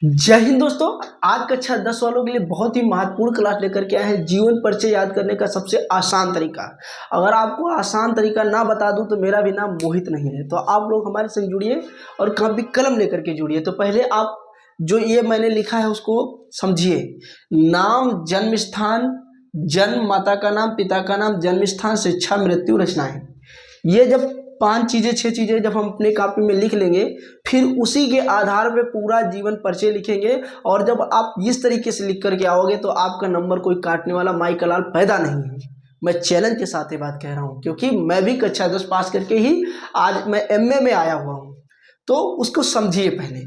जय हिंद दोस्तों। आज कक्षा 10 वालों के लिए बहुत ही महत्वपूर्ण क्लास लेकर के आए हैं, जीवन परिचय याद करने का सबसे आसान तरीका। अगर आपको आसान तरीका ना बता दूं तो मेरा भी नाम मोहित नहीं है। तो आप लोग हमारे संग जुड़िए और कॉपी कलम लेकर के जुड़िए। तो पहले आप जो ये मैंने लिखा है उसको समझिए। नाम, जन्म स्थान, जन्म, माता का नाम, पिता का नाम, जन्म स्थान, शिक्षा, मृत्यु, रचनाएं। ये जब 5 चीज़ें 6 चीज़ें जब हम अपने कॉपी में लिख लेंगे, फिर उसी के आधार पे पूरा जीवन परिचय लिखेंगे। और जब आप इस तरीके से लिख करके आओगे तो आपका नंबर कोई काटने वाला माई का लाल पैदा नहीं है। मैं चैलेंज के साथ ये बात कह रहा हूँ, क्योंकि मैं भी कक्षा 10 पास करके ही आज मैं एमए में आया हुआ हूँ। तो उसको समझिए। पहले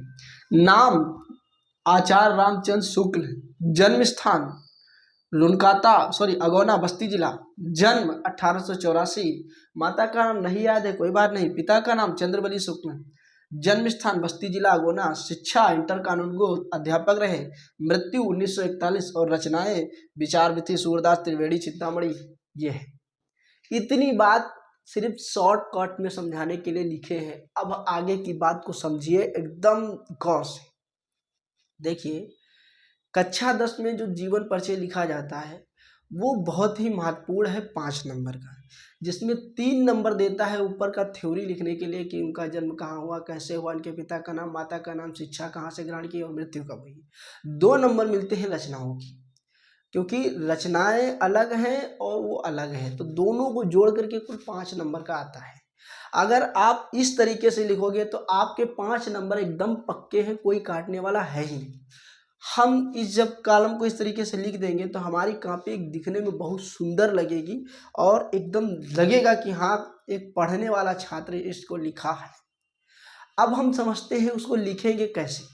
नाम आचार्य रामचंद्र शुक्ल, जन्म स्थान अगौना बस्ती जिला, जन्म 1884, माता का नाम नहीं याद है कोई बात नहीं, पिता का नाम चंद्रबली शुक्ल, जन्म स्थान बस्ती जिला अगौना, शिक्षा इंटर कानून गो अध्यापक रहे, मृत्यु 1941 और रचनाएं विचार विधि सूरदास त्रिवेणी चिंतामणि। ये है। इतनी बात सिर्फ शॉर्टकट में समझाने के लिए लिखे हैं। अब आगे की बात को समझिए एकदम गौर से। देखिए, कक्षा 10 में जो जीवन परिचय लिखा जाता है वो बहुत ही महत्वपूर्ण है, 5 नंबर का, जिसमें 3 नंबर देता है ऊपर का थ्योरी लिखने के लिए कि उनका जन्म कहाँ हुआ, कैसे हुआ, इनके पिता का नाम, माता का नाम, शिक्षा कहाँ से ग्रहण की और मृत्यु कब हुई। 2 नंबर मिलते हैं रचनाओं की, क्योंकि रचनाएं अलग हैं और वो अलग है, तो दोनों को जोड़ करके कुल 5 नंबर का आता है। अगर आप इस तरीके से लिखोगे तो आपके 5 नंबर एकदम पक्के हैं, कोई काटने वाला है ही नहीं। हम इस जब कॉलम को इस तरीके से लिख देंगे तो हमारी कॉपी दिखने में बहुत सुंदर लगेगी और एकदम लगेगा कि हाँ, एक पढ़ने वाला छात्र इसको लिखा है। अब हम समझते हैं उसको लिखेंगे कैसे।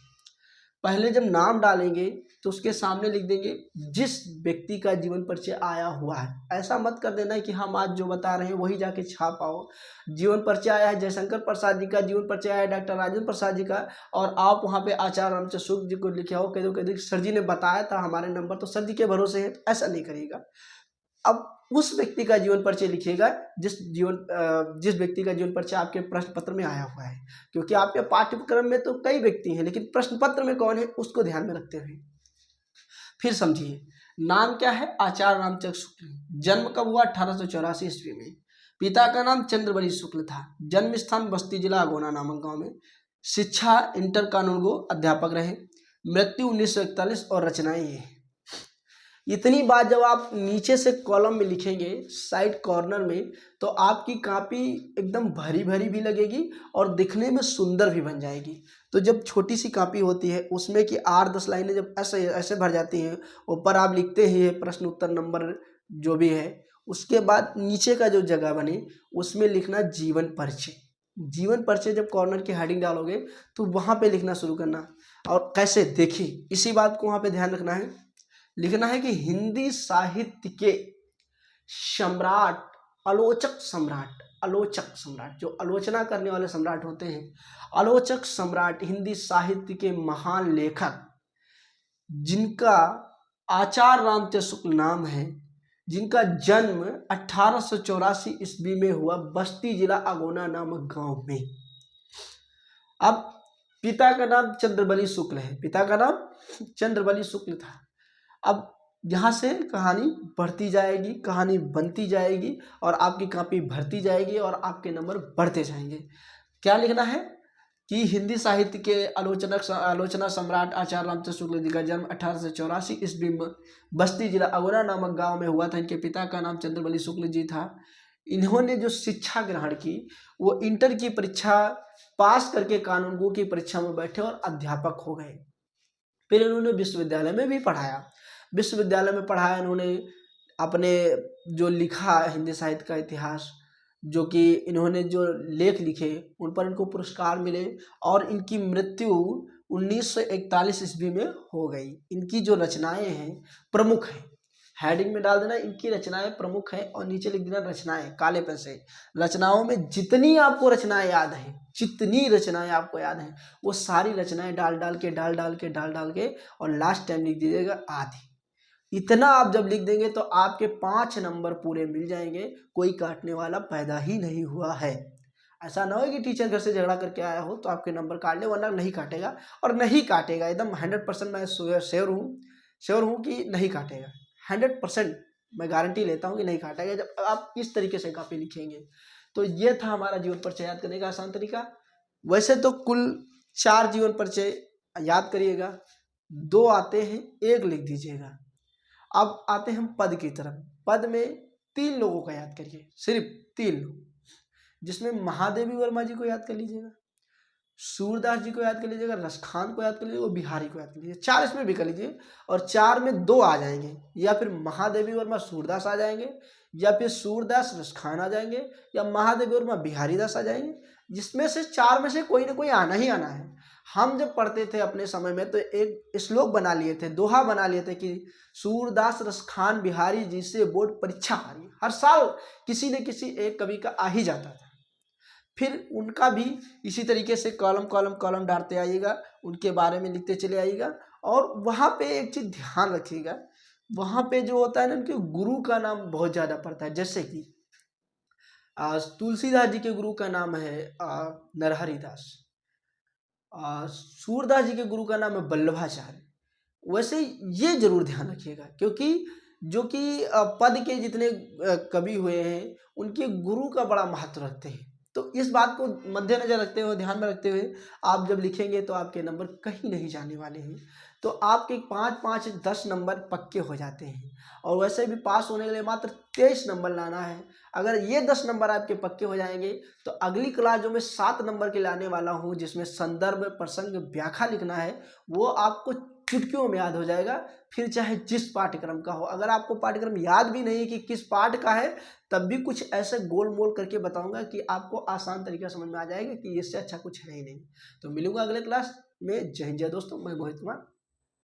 पहले जब नाम डालेंगे तो उसके सामने लिख देंगे जिस व्यक्ति का जीवन परिचय आया हुआ है। ऐसा मत कर देना कि हम आज जो बता रहे हैं वही जाके छाप आओ। जीवन परिचय आया है जयशंकर प्रसाद जी का, जीवन परिचय आया है डॉक्टर राजेंद्र प्रसाद जी का, और आप वहाँ पे आचार्य रामचंद्र शुक्ल जी को लिखे हो, कह दो सर जी ने बताया था हमारे नंबर तो सर जी के भरोसे है। ऐसा नहीं करिएगा। अब उस व्यक्ति का जीवन परिचय लिखिएगा जिस व्यक्ति का जीवन परिचय आपके प्रश्न पत्र में आया हुआ है, क्योंकि आपके पाठ्यक्रम में तो कई व्यक्ति हैं लेकिन प्रश्न पत्र में कौन है उसको ध्यान में रखते हुए फिर समझिए। नाम क्या है? आचार्य रामचंद्र शुक्ल। जन्म कब हुआ? 1884 ईस्वी में। पिता का नाम चंद्रबली शुक्ल था। जन्म स्थान बस्ती जिला अगोना नामक गांव में। शिक्षा इंटर कानून गो अध्यापक रहे। मृत्यु 1941 और रचनाएं ये। इतनी बात जब आप नीचे से कॉलम में लिखेंगे साइड कॉर्नर में तो आपकी कॉपी एकदम भरी भरी भी लगेगी और दिखने में सुंदर भी बन जाएगी। तो जब छोटी सी कॉपी होती है उसमें कि 8-10 लाइनें जब ऐसे ऐसे भर जाती हैं, ऊपर आप लिखते ही है प्रश्न उत्तर नंबर जो भी है, उसके बाद नीचे का जो जगह बने उसमें लिखना जीवन परिचय। जीवन परिचय जब कॉर्नर की हेडिंग डालोगे तो वहाँ पे लिखना शुरू करना। और कैसे, देखिए इसी बात को वहाँ पे ध्यान रखना है। लिखना है कि हिंदी साहित्य के सम्राट, आलोचक सम्राट जो आलोचना करने वाले सम्राट होते हैं, आलोचक सम्राट, हिंदी साहित्य के महान लेखक जिनका आचार्य रामचंद्र शुक्ल नाम है, जिनका जन्म 1884 ईस्वी में हुआ बस्ती जिला अगोना नामक गांव में। अब पिता का नाम चंद्रबली शुक्ल है, पिता का नाम चंद्रबली शुक्ल था। अब यहाँ से कहानी बढ़ती जाएगी, कहानी बनती जाएगी और आपकी कॉपी भरती जाएगी और आपके नंबर बढ़ते जाएंगे। क्या लिखना है कि हिंदी साहित्य के आलोचना सम्राट आचार्य रामचंद्र शुक्ल जी का जन्म 1884 ईस्वी में बस्ती जिला अगोना नामक गांव में हुआ था। इनके पिता का नाम चंद्रबली शुक्ल जी था। इन्होंने जो शिक्षा ग्रहण की वो इंटर की परीक्षा पास करके कानूनगो की परीक्षा में बैठे और अध्यापक हो गए। फिर इन्होंने विश्वविद्यालय में भी पढ़ाया। विश्वविद्यालय में पढ़ाया इन्होंने, अपने जो लिखा हिंदी साहित्य का इतिहास, जो कि इन्होंने जो लेख लिखे उन पर इनको पुरस्कार मिले और इनकी मृत्यु 1941 ईस्वी में हो गई। इनकी जो रचनाएं हैं प्रमुख हैं, हेडिंग में डाल देना इनकी रचनाएं प्रमुख हैं और नीचे लिख देना रचनाएं काले पेन से। रचनाओं में जितनी आपको रचनाएं याद हैं, जितनी रचनाएं आपको याद हैं वो सारी रचनाएं डाल डाल के और लास्ट टाइम लिख दीजिएगा आधी। इतना आप जब लिख देंगे तो आपके 5 नंबर पूरे मिल जाएंगे, कोई काटने वाला पैदा ही नहीं हुआ है। ऐसा ना हो कि टीचर घर से झगड़ा करके आया हो तो आपके नंबर काट ले, वरना नहीं काटेगा और नहीं काटेगा। एकदम 100% मैं श्योर हूँ कि नहीं काटेगा। 100% मैं गारंटी लेता हूँ कि नहीं काटेगा जब आप इस तरीके से कॉपी लिखेंगे। तो ये था हमारा जीवन परिचय याद करने का आसान तरीका। वैसे तो कुल 4 जीवन परिचय याद करिएगा, 2 आते हैं, 1 लिख दीजिएगा। अब आते हैं हम पद की तरफ। पद में 3 लोगों का याद करिए, सिर्फ 3 लोग, जिसमें महादेवी वर्मा जी को याद कर लीजिएगा, सूरदास जी को याद कर लीजिएगा, रसखान को याद कर लीजिएगा और बिहारी को याद कर लीजिए। 4 इसमें भी कर लीजिए और 4 में 2 आ जाएंगे, या फिर महादेवी वर्मा सूरदास आ जाएंगे, या फिर सूरदास रसखान आ जाएंगे, या महादेवी वर्मा बिहारी दास आ जाएंगे। जिसमें से 4 में से कोई ना कोई आना ही आना है। हम जब पढ़ते थे अपने समय में तो एक श्लोक बना लिए थे, दोहा बना लिए थे कि सूरदास रसखान बिहारी जी से बोर्ड परीक्षा हारी। हर साल किसी न किसी एक कवि का आ ही जाता था। फिर उनका भी इसी तरीके से कॉलम कॉलम कॉलम डालते आइएगा, उनके बारे में लिखते चले आइएगा। और वहाँ पे एक चीज़ ध्यान रखिएगा, वहाँ पे जो होता है ना, उनके गुरु का नाम बहुत ज़्यादा पड़ता है। जैसे कि तुलसीदास जी के गुरु का नाम है नरहरि दास, सूरदास जी के गुरु का नाम है वल्लभाचार्य। वैसे ये जरूर ध्यान रखिएगा, क्योंकि जो कि पद के जितने कवि हुए हैं उनके गुरु का बड़ा महत्व रखते हैं। तो इस बात को मद्देनजर रखते हुए, ध्यान में रखते हुए आप जब लिखेंगे तो आपके नंबर कहीं नहीं जाने वाले हैं। तो आपके 5-5, 10 नंबर पक्के हो जाते हैं। और वैसे भी पास होने के लिए मात्र 23 नंबर लाना है। अगर ये 10 नंबर आपके पक्के हो जाएंगे तो अगली क्लास जो मैं 7 नंबर के लाने वाला हूँ, जिसमें संदर्भ, प्रसंग, व्याख्या लिखना है, वो आपको चुटकियों में याद हो जाएगा। फिर चाहे जिस पाठ्यक्रम का हो, अगर आपको पाठ्यक्रम याद भी नहीं कि किस पाठ का है, तब भी कुछ ऐसे गोल मोल करके बताऊंगा कि आपको आसान तरीका समझ में आ जाएगा कि इससे अच्छा कुछ है ही नहीं। तो मिलूंगा अगले क्लास में। जय हिंद, जय दोस्तों, मैं मोहित कुमार।